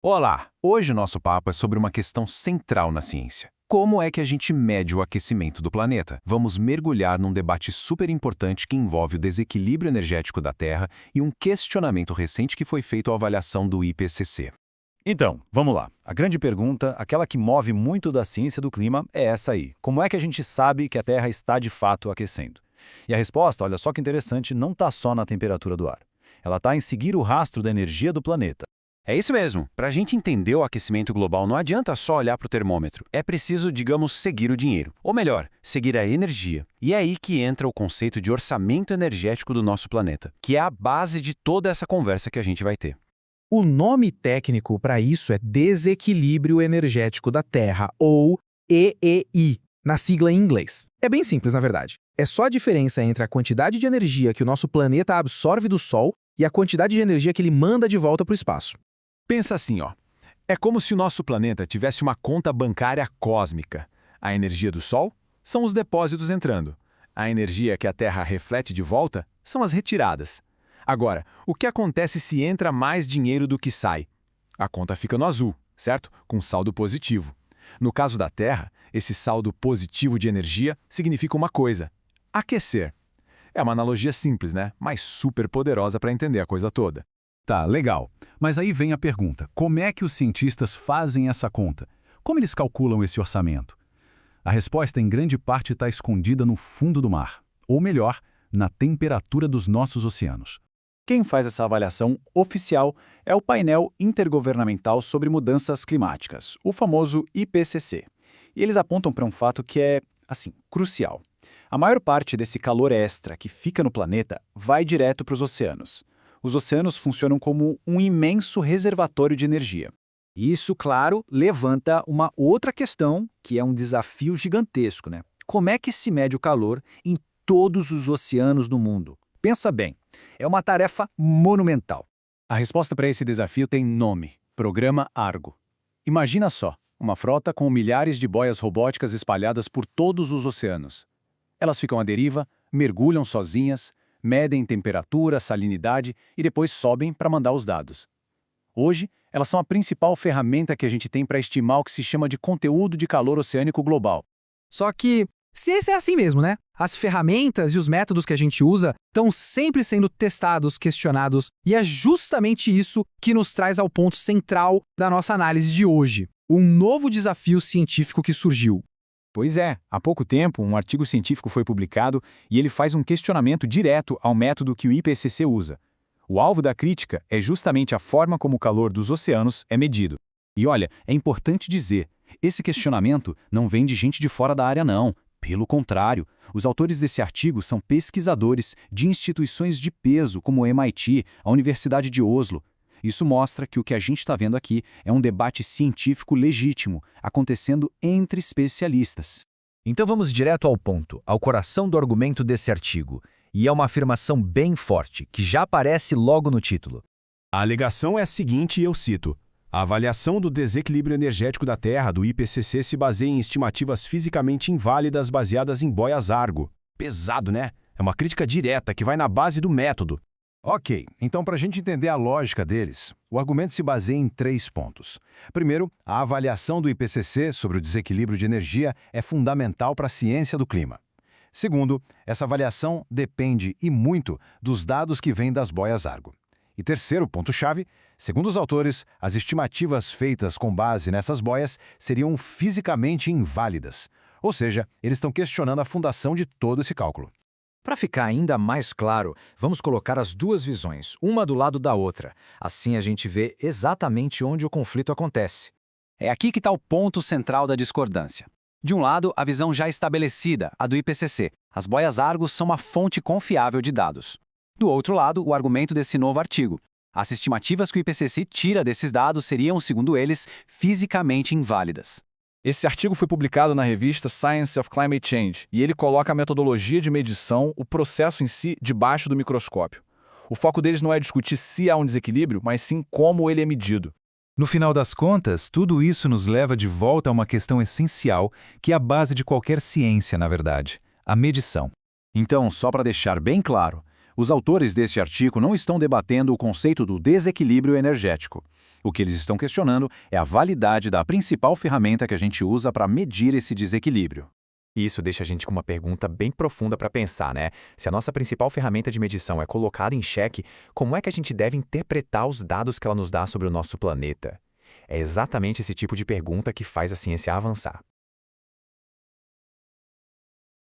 Olá! Hoje o nosso papo é sobre uma questão central na ciência. Como é que a gente mede o aquecimento do planeta? Vamos mergulhar num debate super importante que envolve o desequilíbrio energético da Terra e um questionamento recente que foi feito à avaliação do IPCC. Então, vamos lá. A grande pergunta, aquela que move muito da ciência do clima, é essa aí. Como é que a gente sabe que a Terra está de fato aquecendo? E a resposta, olha só que interessante, não está só na temperatura do ar. Ela está em seguir o rastro da energia do planeta. É isso mesmo. Para a gente entender o aquecimento global, não adianta só olhar para o termômetro. É preciso, digamos, seguir o dinheiro. Ou melhor, seguir a energia. E é aí que entra o conceito de orçamento energético do nosso planeta, que é a base de toda essa conversa que a gente vai ter. O nome técnico para isso é Desequilíbrio Energético da Terra, ou EEI, na sigla em inglês. É bem simples, na verdade. É só a diferença entre a quantidade de energia que o nosso planeta absorve do Sol e a quantidade de energia que ele manda de volta para o espaço. Pensa assim, ó. É como se o nosso planeta tivesse uma conta bancária cósmica. A energia do Sol são os depósitos entrando. A energia que a Terra reflete de volta são as retiradas. Agora, o que acontece se entra mais dinheiro do que sai? A conta fica no azul, certo? Com saldo positivo. No caso da Terra, esse saldo positivo de energia significa uma coisa: aquecer. É uma analogia simples, né? Mas super poderosa para entender a coisa toda. Tá, legal. Mas aí vem a pergunta, como é que os cientistas fazem essa conta? Como eles calculam esse orçamento? A resposta em grande parte está escondida no fundo do mar. Ou melhor, na temperatura dos nossos oceanos. Quem faz essa avaliação oficial é o Painel Intergovernamental sobre Mudanças Climáticas, o famoso IPCC. E eles apontam para um fato que é, assim, crucial. A maior parte desse calor extra que fica no planeta vai direto para os oceanos. Os oceanos funcionam como um imenso reservatório de energia. Isso, claro, levanta uma outra questão, que é um desafio gigantesco, né? Como é que se mede o calor em todos os oceanos do mundo? Pensa bem, é uma tarefa monumental. A resposta para esse desafio tem nome: Programa Argo. Imagina só, uma frota com milhares de boias robóticas espalhadas por todos os oceanos. Elas ficam à deriva, mergulham sozinhas, medem temperatura, salinidade e depois sobem para mandar os dados. Hoje, elas são a principal ferramenta que a gente tem para estimar o que se chama de conteúdo de calor oceânico global. Só que, ciência é assim mesmo, né? As ferramentas e os métodos que a gente usa estão sempre sendo testados, questionados, e é justamente isso que nos traz ao ponto central da nossa análise de hoje. Um novo desafio científico que surgiu. Pois é, há pouco tempo um artigo científico foi publicado e ele faz um questionamento direto ao método que o IPCC usa. O alvo da crítica é justamente a forma como o calor dos oceanos é medido. E olha, é importante dizer, esse questionamento não vem de gente de fora da área não. Pelo contrário, os autores desse artigo são pesquisadores de instituições de peso como o MIT, a Universidade de Oslo. Isso mostra que o que a gente está vendo aqui é um debate científico legítimo, acontecendo entre especialistas. Então vamos direto ao ponto, ao coração do argumento desse artigo. E é uma afirmação bem forte, que já aparece logo no título. A alegação é a seguinte, e eu cito: a avaliação do desequilíbrio energético da Terra do IPCC se baseia em estimativas fisicamente inválidas baseadas em boias Argo. Pesado, né? É uma crítica direta que vai na base do método. Ok, então para a gente entender a lógica deles, o argumento se baseia em 3 pontos. Primeiro, a avaliação do IPCC sobre o desequilíbrio de energia é fundamental para a ciência do clima. Segundo, essa avaliação depende, e muito, dos dados que vêm das boias Argo. E terceiro ponto-chave, segundo os autores, as estimativas feitas com base nessas boias seriam fisicamente inválidas. Ou seja, eles estão questionando a fundação de todo esse cálculo. Para ficar ainda mais claro, vamos colocar as duas visões, uma do lado da outra. Assim a gente vê exatamente onde o conflito acontece. É aqui que está o ponto central da discordância. De um lado, a visão já estabelecida, a do IPCC. As boias Argo são uma fonte confiável de dados. Do outro lado, o argumento desse novo artigo. As estimativas que o IPCC tira desses dados seriam, segundo eles, fisicamente inválidas. Esse artigo foi publicado na revista Science of Climate Change e ele coloca a metodologia de medição, o processo em si, debaixo do microscópio. O foco deles não é discutir se há um desequilíbrio, mas sim como ele é medido. No final das contas, tudo isso nos leva de volta a uma questão essencial, que é a base de qualquer ciência, na verdade: a medição. Então, só para deixar bem claro, os autores deste artigo não estão debatendo o conceito do desequilíbrio energético. O que eles estão questionando é a validade da principal ferramenta que a gente usa para medir esse desequilíbrio. Isso deixa a gente com uma pergunta bem profunda para pensar, né? Se a nossa principal ferramenta de medição é colocada em xeque, como é que a gente deve interpretar os dados que ela nos dá sobre o nosso planeta? É exatamente esse tipo de pergunta que faz a ciência avançar.